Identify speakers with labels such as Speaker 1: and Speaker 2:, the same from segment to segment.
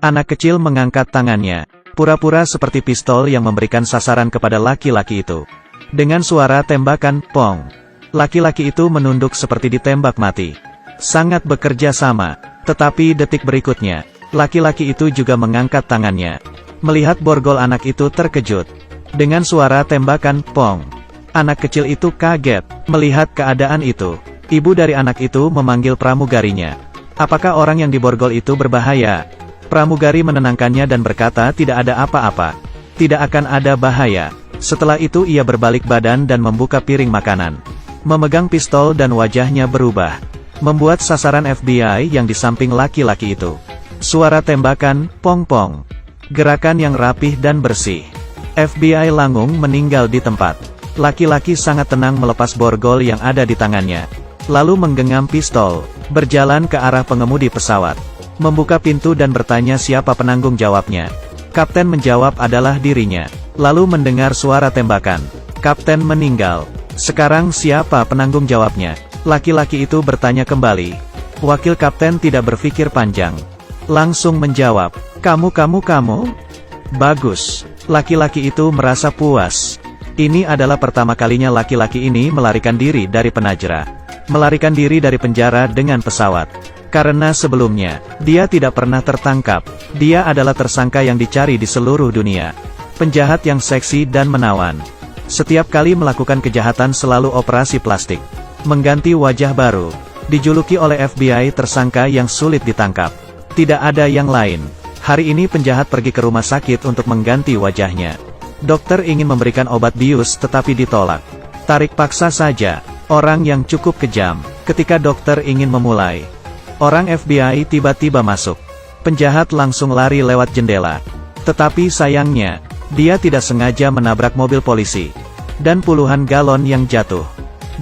Speaker 1: Anak kecil mengangkat tangannya, pura-pura seperti pistol yang memberikan sasaran kepada laki-laki itu. Dengan suara tembakan, pong. Laki-laki itu menunduk seperti ditembak mati. Sangat bekerja sama. Tetapi detik berikutnya, laki-laki itu juga mengangkat tangannya. Melihat borgol anak itu terkejut. Dengan suara tembakan, pong. Anak kecil itu kaget, melihat keadaan itu. Ibu dari anak itu memanggil pramugarinya. Apakah orang yang diborgol itu berbahaya? Pramugari menenangkannya dan berkata tidak ada apa-apa. Tidak akan ada bahaya. Setelah itu ia berbalik badan dan membuka piring makanan. Memegang pistol dan wajahnya berubah. Membuat sasaran FBI yang di samping laki-laki itu. Suara tembakan, pong-pong. Gerakan yang rapih dan bersih. FBI Langung meninggal di tempat. Laki-laki sangat tenang melepas borgol yang ada di tangannya. Lalu menggenggam pistol, berjalan ke arah pengemudi pesawat. Membuka pintu dan bertanya siapa penanggung jawabnya. Kapten menjawab adalah dirinya. Lalu mendengar suara tembakan. Kapten meninggal. Sekarang siapa penanggung jawabnya? Laki-laki itu bertanya kembali. Wakil kapten tidak berpikir panjang. Langsung menjawab, kamu. Bagus. Laki-laki itu merasa puas. Ini adalah pertama kalinya laki-laki ini melarikan diri dari penjara. Melarikan diri dari penjara dengan pesawat. Karena sebelumnya, dia tidak pernah tertangkap. Dia adalah tersangka yang dicari di seluruh dunia. Penjahat yang seksi dan menawan. Setiap kali melakukan kejahatan selalu operasi plastik. Mengganti wajah baru. Dijuluki oleh FBI tersangka yang sulit ditangkap. Tidak ada yang lain. Hari ini penjahat pergi ke rumah sakit untuk mengganti wajahnya. Dokter ingin memberikan obat bius tetapi ditolak. Tarik paksa saja. Orang yang cukup kejam. Ketika dokter ingin memulai. Orang FBI tiba-tiba masuk. Penjahat langsung lari lewat jendela. Tetapi sayangnya, dia tidak sengaja menabrak mobil polisi. Dan puluhan galon yang jatuh.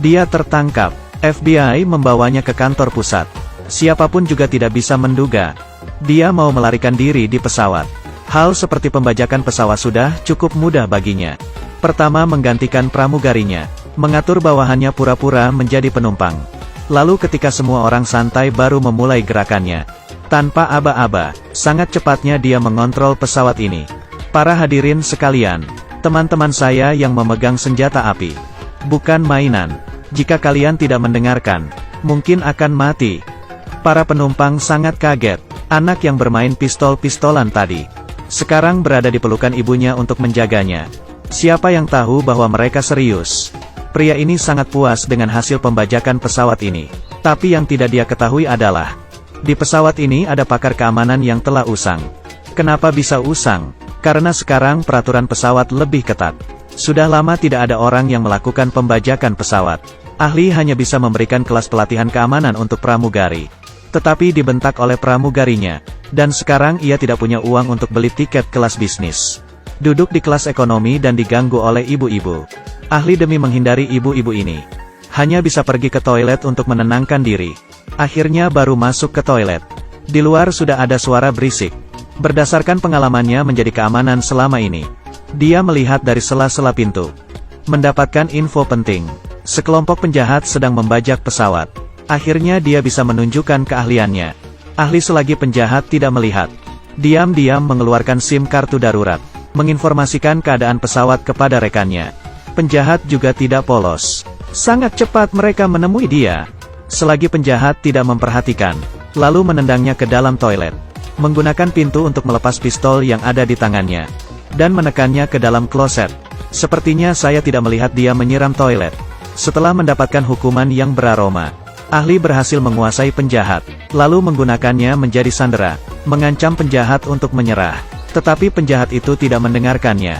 Speaker 1: Dia tertangkap. FBI membawanya ke kantor pusat. Siapapun juga tidak bisa menduga. Dia mau melarikan diri di pesawat. Hal seperti pembajakan pesawat sudah cukup mudah baginya. Pertama menggantikan pramugarinya. Mengatur bawahannya pura-pura menjadi penumpang. Lalu ketika semua orang santai baru memulai gerakannya. Tanpa aba-aba, sangat cepatnya dia mengontrol pesawat ini. Para hadirin sekalian, teman-teman saya yang memegang senjata api. Bukan mainan. Jika kalian tidak mendengarkan, mungkin akan mati. Para penumpang sangat kaget. Anak yang bermain pistol-pistolan tadi. Sekarang berada di pelukan ibunya untuk menjaganya. Siapa yang tahu bahwa mereka serius? Pria ini sangat puas dengan hasil pembajakan pesawat ini. Tapi yang tidak dia ketahui adalah, di pesawat ini ada pakar keamanan yang telah usang. Kenapa bisa usang? Karena sekarang peraturan pesawat lebih ketat. Sudah lama tidak ada orang yang melakukan pembajakan pesawat. Ahli hanya bisa memberikan kelas pelatihan keamanan untuk pramugari. Tetapi dibentak oleh pramugarinya. Dan sekarang ia tidak punya uang untuk beli tiket kelas bisnis. Duduk di kelas ekonomi dan diganggu oleh ibu-ibu. Ahli demi menghindari ibu-ibu ini. Hanya bisa pergi ke toilet untuk menenangkan diri. Akhirnya baru masuk ke toilet. Di luar sudah ada suara berisik. Berdasarkan pengalamannya menjadi keamanan selama ini. Dia melihat dari sela-sela pintu. Mendapatkan info penting. Sekelompok penjahat sedang membajak pesawat. Akhirnya dia bisa menunjukkan keahliannya. Ahli selagi penjahat tidak melihat. Diam-diam mengeluarkan SIM kartu darurat. Menginformasikan keadaan pesawat kepada rekannya. Penjahat juga tidak polos. Sangat cepat mereka menemui dia. Selagi penjahat tidak memperhatikan. Lalu menendangnya ke dalam toilet. Menggunakan pintu untuk melepas pistol yang ada di tangannya. Dan menekannya ke dalam kloset. Sepertinya saya tidak melihat dia menyiram toilet. Setelah mendapatkan hukuman yang beraroma. Ahli berhasil menguasai penjahat. Lalu menggunakannya menjadi sandera. Mengancam penjahat untuk menyerah. Tetapi penjahat itu tidak mendengarkannya.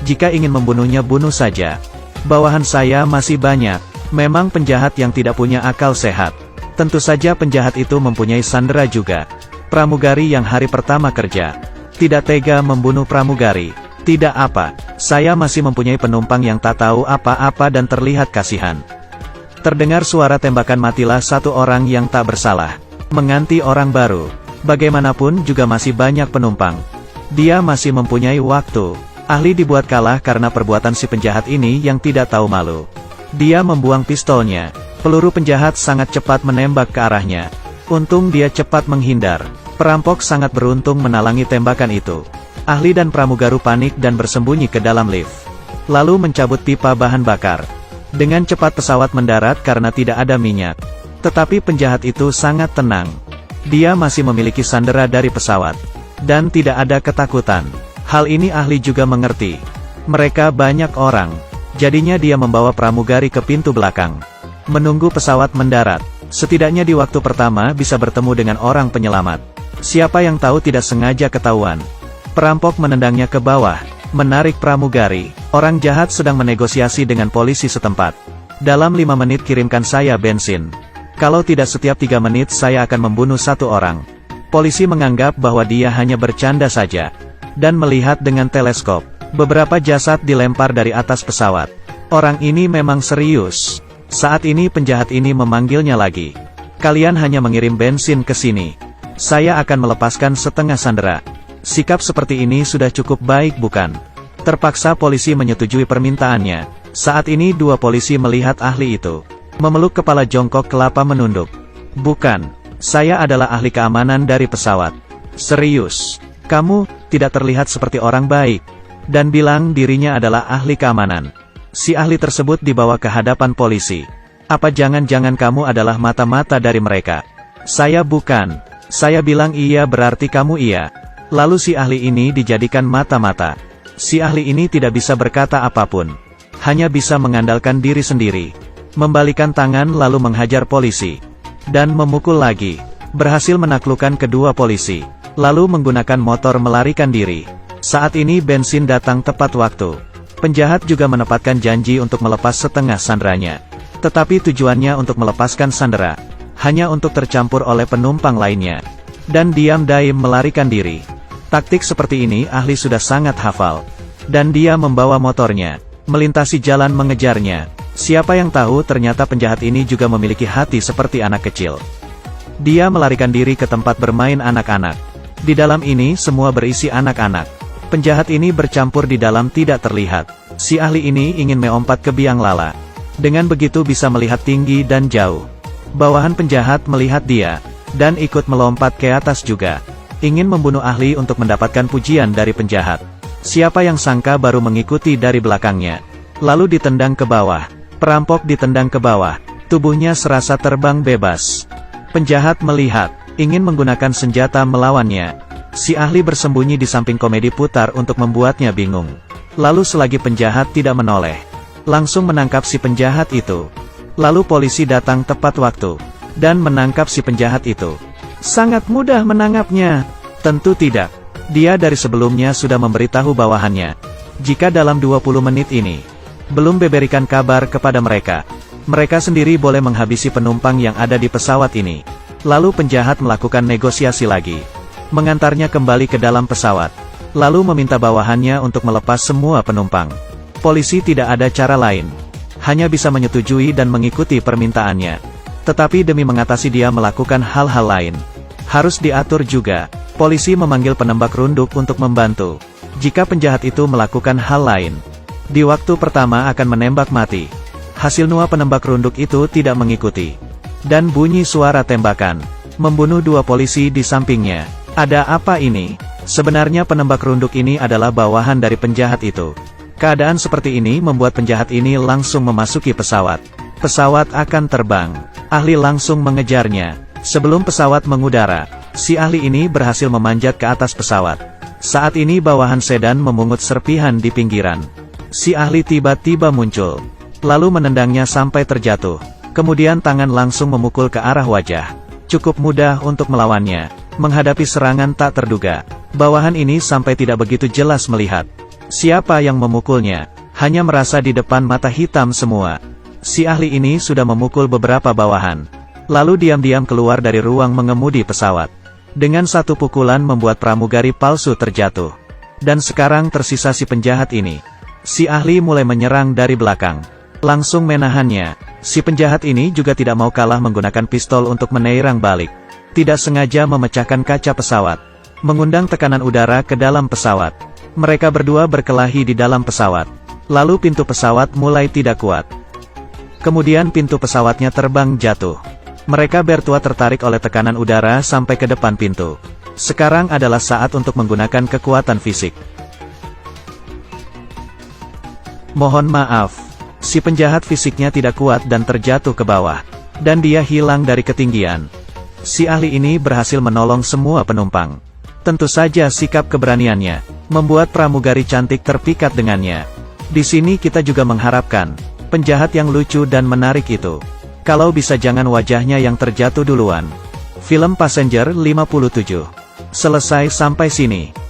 Speaker 1: Jika ingin membunuhnya bunuh saja. Bawahan saya masih banyak. Memang penjahat yang tidak punya akal sehat. Tentu saja penjahat itu mempunyai sandera juga. Pramugari yang hari pertama kerja. Tidak tega membunuh pramugari. Tidak apa. Saya masih mempunyai penumpang yang tak tahu apa-apa dan terlihat kasihan. Terdengar suara tembakan matilah satu orang yang tak bersalah. Mengganti orang baru. Bagaimanapun juga masih banyak penumpang. Dia masih mempunyai waktu. Ahli dibuat kalah karena perbuatan si penjahat ini yang tidak tahu malu. Dia membuang pistolnya. Peluru penjahat sangat cepat menembak ke arahnya. Untung dia cepat menghindar. Perampok sangat beruntung menalangi tembakan itu. Ahli dan pramugari panik dan bersembunyi ke dalam lift. Lalu mencabut pipa bahan bakar. Dengan cepat pesawat mendarat karena tidak ada minyak. Tetapi penjahat itu sangat tenang. Dia masih memiliki sandera dari pesawat. Dan tidak ada ketakutan. Hal ini ahli juga mengerti. Mereka banyak orang. Jadinya dia membawa pramugari ke pintu belakang. Menunggu pesawat mendarat. Setidaknya di waktu pertama bisa bertemu dengan orang penyelamat. Siapa yang tahu tidak sengaja ketahuan. Perampok menendangnya ke bawah. Menarik pramugari. Orang jahat sedang menegosiasi dengan polisi setempat. Dalam 5 menit kirimkan saya bensin. Kalau tidak setiap 3 menit saya akan membunuh 1 orang. Polisi menganggap bahwa dia hanya bercanda saja. Dan melihat dengan teleskop. Beberapa jasad dilempar dari atas pesawat. Orang ini memang serius. Saat ini penjahat ini memanggilnya lagi. Kalian hanya mengirim bensin ke sini. Saya akan melepaskan setengah sandera. Sikap seperti ini sudah cukup baik bukan? Terpaksa polisi menyetujui permintaannya. Saat ini 2 polisi melihat ahli itu. Memeluk kepala jongkok kelapa menunduk. Bukan. Saya adalah ahli keamanan dari pesawat. Serius. Kamu tidak terlihat seperti orang baik. Dan bilang dirinya adalah ahli keamanan. Si ahli tersebut dibawa ke hadapan polisi. Apa jangan-jangan kamu adalah mata-mata dari mereka? Saya bukan. Saya bilang iya berarti kamu iya. Lalu si ahli ini dijadikan mata-mata. Si ahli ini tidak bisa berkata apapun. Hanya bisa mengandalkan diri sendiri. Membalikan tangan lalu menghajar polisi. Dan memukul lagi. Berhasil menaklukkan kedua polisi. Lalu menggunakan motor melarikan diri. Saat ini bensin datang tepat waktu. Penjahat juga menepatkan janji untuk melepas setengah sanderanya. Tetapi tujuannya untuk melepaskan sandera. Hanya untuk tercampur oleh penumpang lainnya. Dan diam-diam melarikan diri. Taktik seperti ini ahli sudah sangat hafal. Dan dia membawa motornya. Melintasi jalan mengejarnya. Siapa yang tahu ternyata penjahat ini juga memiliki hati seperti anak kecil. Dia melarikan diri ke tempat bermain anak-anak. Di dalam ini semua berisi anak-anak. Penjahat ini bercampur di dalam tidak terlihat. Si ahli ini ingin melompat ke biang lala. Dengan begitu bisa melihat tinggi dan jauh. Bawahan penjahat melihat dia. Dan ikut melompat ke atas juga. Ingin membunuh ahli untuk mendapatkan pujian dari penjahat. Siapa yang sangka baru mengikuti dari belakangnya. Lalu ditendang ke bawah. Perampok ditendang ke bawah. Tubuhnya serasa terbang bebas. Penjahat melihat. Ingin menggunakan senjata melawannya. Si ahli bersembunyi di samping komedi putar untuk membuatnya bingung. Lalu selagi penjahat tidak menoleh. Langsung menangkap si penjahat itu. Lalu polisi datang tepat waktu. Dan menangkap si penjahat itu. Sangat mudah menangkapnya. Tentu tidak. Dia dari sebelumnya sudah memberitahu bawahannya. Jika dalam 20 menit ini. Belum berikan kabar kepada mereka. Mereka sendiri boleh menghabisi penumpang yang ada di pesawat ini. Lalu penjahat melakukan negosiasi lagi. Mengantarnya kembali ke dalam pesawat. Lalu meminta bawahannya untuk melepas semua penumpang. Polisi tidak ada cara lain. Hanya bisa menyetujui dan mengikuti permintaannya. Tetapi demi mengatasi dia melakukan hal-hal lain. Harus diatur juga. Polisi memanggil penembak runduk untuk membantu. Jika penjahat itu melakukan hal lain. Di waktu pertama akan menembak mati. Hasil nua penembak runduk itu tidak mengikuti. Dan bunyi suara tembakan. Membunuh 2 polisi di sampingnya. Ada apa ini? Sebenarnya penembak runduk ini adalah bawahan dari penjahat itu. Keadaan seperti ini membuat penjahat ini langsung memasuki pesawat. Pesawat akan terbang. Ahli langsung mengejarnya. Sebelum pesawat mengudara, si ahli ini berhasil memanjat ke atas pesawat. Saat ini bawahan sedan memungut serpihan di pinggiran. Si ahli tiba-tiba muncul. Lalu menendangnya sampai terjatuh. Kemudian tangan langsung memukul ke arah wajah. Cukup mudah untuk melawannya. Menghadapi serangan tak terduga. Bawahan ini sampai tidak begitu jelas melihat. Siapa yang memukulnya? Hanya merasa di depan mata hitam semua. Si ahli ini sudah memukul beberapa bawahan. Lalu diam-diam keluar dari ruang mengemudi pesawat. Dengan satu pukulan membuat pramugari palsu terjatuh. Dan sekarang tersisa si penjahat ini. Si ahli mulai menyerang dari belakang. Langsung menahannya. Si penjahat ini juga tidak mau kalah menggunakan pistol untuk menyerang balik. Tidak sengaja memecahkan kaca pesawat. Mengundang tekanan udara ke dalam pesawat. Mereka berdua berkelahi di dalam pesawat. Lalu pintu pesawat mulai tidak kuat. Kemudian pintu pesawatnya terbang jatuh. Mereka berdua tertarik oleh tekanan udara sampai ke depan pintu. Sekarang adalah saat untuk menggunakan kekuatan fisik. Mohon maaf, si penjahat fisiknya tidak kuat dan terjatuh ke bawah. Dan dia hilang dari ketinggian. Si ahli ini berhasil menolong semua penumpang. Tentu saja sikap keberaniannya membuat pramugari cantik terpikat dengannya. Di sini kita juga mengharapkan penjahat yang lucu dan menarik itu. Kalau bisa jangan wajahnya yang terjatuh duluan. Film Passenger 57. Selesai sampai sini.